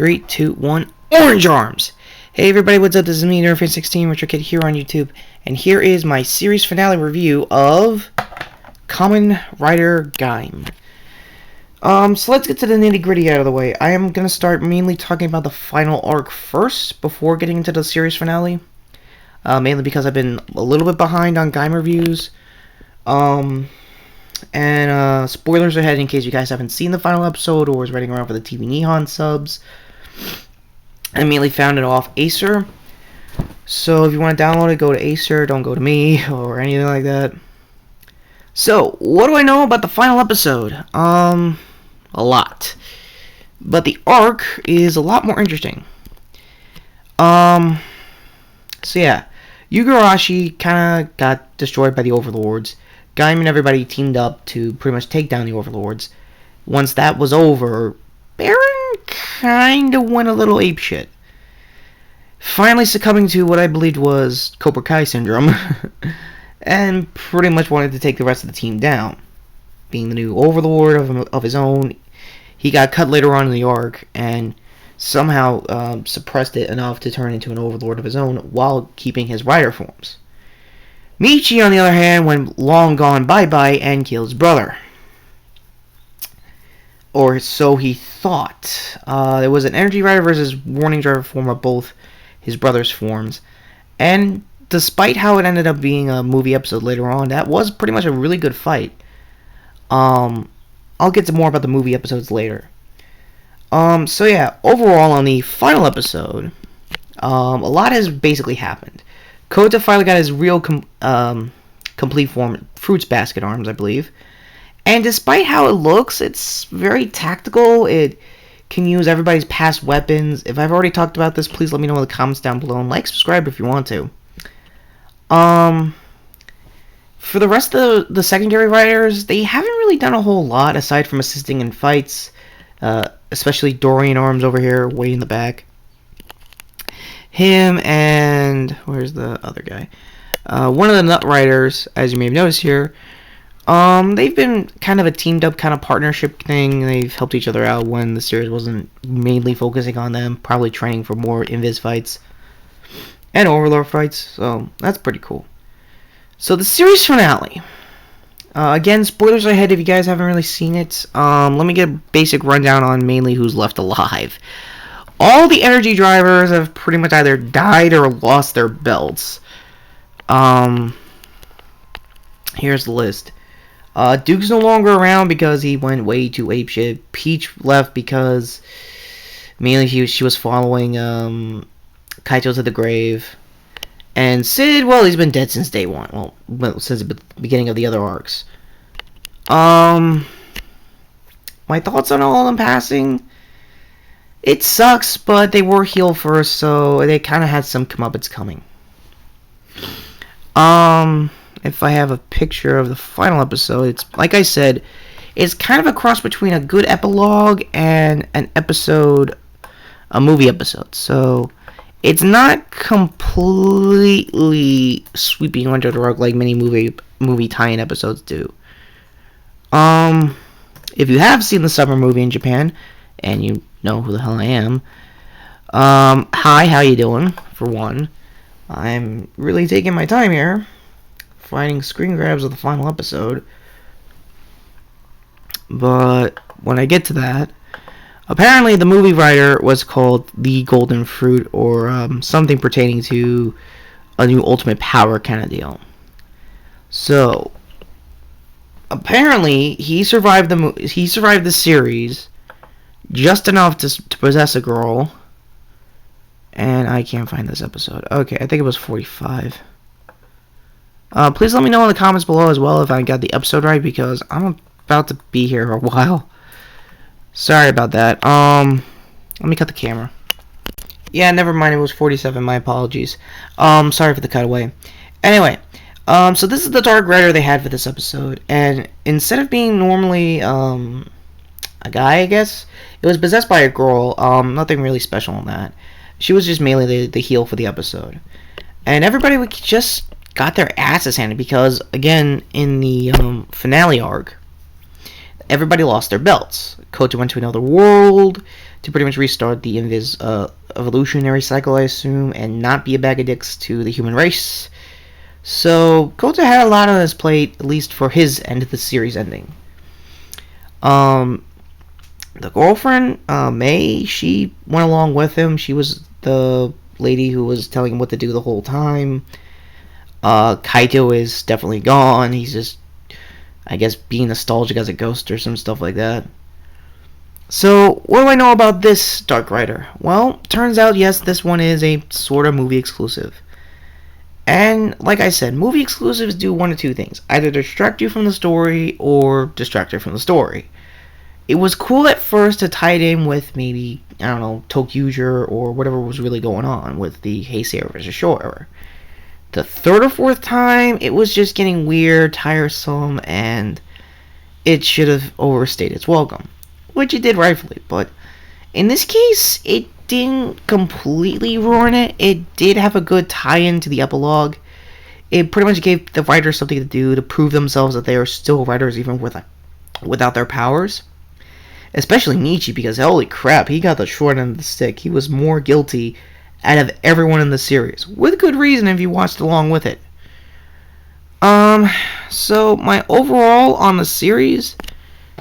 3, 2, 1, orange arms! Hey everybody, what's up? This is me, Nerfan16, Retro Kid here on YouTube, and here is my series finale review of Kamen Rider Gaim. So let's get to the nitty-gritty out of the way. I am going to start mainly talking about the final arc first, before getting into the series finale. Mainly because I've been a little bit behind on Gaim reviews. Spoilers ahead in case you guys haven't seen the final episode or was waiting around for the TV Nihon subs. I mainly found it off Acer. So if you want to download it, go to Acer, don't go to me or anything like that. So, what do I know about the final episode? A lot. But the arc is a lot more interesting. So yeah, Yugarashi kind of got destroyed by the Overlords. Gaim and everybody teamed up to pretty much take down the Overlords. Once that was over, Baron kind of went a little apeshit. Finally succumbing to what I believed was Cobra Kai syndrome. And pretty much wanted to take the rest of the team down. Being the new Overlord of his own, he got cut later on in the arc and somehow suppressed it enough to turn into an Overlord of his own while keeping his rider forms. Michi, on the other hand, went long gone bye-bye and killed his brother. Or so he thought. There was an Energy Rider versus Warning Driver form of both his brother's forms. And despite how it ended up being a movie episode later on, that was pretty much a really good fight. I'll get to more about the movie episodes later. So yeah, overall on the final episode, a lot has basically happened. Kota finally got his real complete form, Fruits Basket arms, I believe. And despite how it looks, it's very tactical. It can use everybody's past weapons. If I've already talked about this, please let me know in the comments down below. And like, subscribe if you want to. For the rest of the secondary riders, they haven't really done a whole lot aside from assisting in fights. Especially Dorian Arms over here, way in the back. Him and where's the other guy? One of the Nut Riders, as you may have noticed here. They've been kind of a teamed up kind of partnership thing. They've helped each other out when the series wasn't mainly focusing on them, probably training for more Invis fights and Overlord fights. So that's pretty cool. So the series finale. Again, spoilers ahead if you guys haven't really seen it. Let me get a basic rundown on mainly who's left alive. All the energy drivers have pretty much either died or lost their belts. Here's the list. Duke's no longer around because he went way too apeshit. Peach left because mainly she was following Kaito to the grave. And Sid, well, he's been dead since day one. Well, since the beginning of the other arcs. My thoughts on all of them passing. It sucks, but they were healed first, so they kind of had some comeuppance coming. If I have a picture of the final episode, it's like I said, it's kind of a cross between a good epilogue and an episode, a movie episode. So it's not completely sweeping under the rug like many movie tie-in episodes do. If you have seen the summer movie in Japan, and you know who the hell I am, hi, how you doing? For one, I'm really taking my time here, finding screen grabs of the final episode. But when I get to that, apparently the movie writer was called The Golden Fruit, or something pertaining to a new ultimate power kind of deal. So apparently he survived the series just enough to possess a girl. And I can't find this episode. Okay, I think it was 45. Please let me know in the comments below as well if I got the episode right, because I'm about to be here a while. Sorry about that. Let me cut the camera. Yeah, never mind, it was 47, my apologies. Sorry for the cutaway. Anyway, so this is the Dark Rider they had for this episode, and instead of being normally, a guy, I guess, it was possessed by a girl. Nothing really special on that. She was just mainly the heel for the episode. And everybody just got their asses handed because, again, in the finale arc, everybody lost their belts. Kota went to another world to pretty much restart the evolutionary cycle, I assume, and not be a bag of dicks to the human race. So Kota had a lot on his plate, at least for his end of the series ending. The girlfriend, May, she went along with him. She was the lady who was telling him what to do the whole time. Kaito is definitely gone. He's just, I guess, being nostalgic as a ghost or some stuff like that. So, what do I know about this Dark Rider? Well, turns out, yes, this one is a sort of movie exclusive. And, like I said, movie exclusives do one of two things. Either distract you from the story, or distract you from the story. It was cool at first to tie it in with maybe, I don't know, TOKU or whatever was really going on with the Heisei versus Showa era. The third or fourth time, it was just getting weird, tiresome, and it should have overstayed its welcome. Which it did rightfully, but in this case, it didn't completely ruin it. It did have a good tie-in to the epilogue. It pretty much gave the writers something to do to prove themselves that they are still writers even without their powers. Especially Nietzsche, because holy crap, he got the short end of the stick. He was more guilty out of everyone in the series, with good reason if you watched along with it. So my overall on the series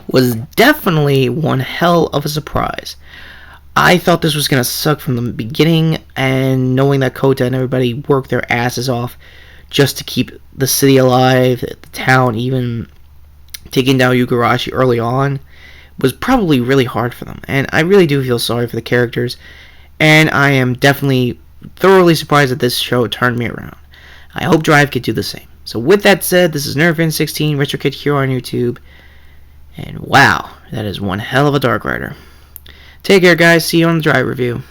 was definitely one hell of a surprise. I thought this was going to suck from the beginning, and knowing that Kota and everybody worked their asses off just to keep the city alive, the town, even taking down Yugarashi early on, was probably really hard for them. And I really do feel sorry for the characters, and I am definitely thoroughly surprised that this show turned me around. I hope Drive could do the same. So with that said, this is NerdFan16, RetroKid here on YouTube, and wow, that is one hell of a Dark Rider. Take care, guys. See you on the Drive review.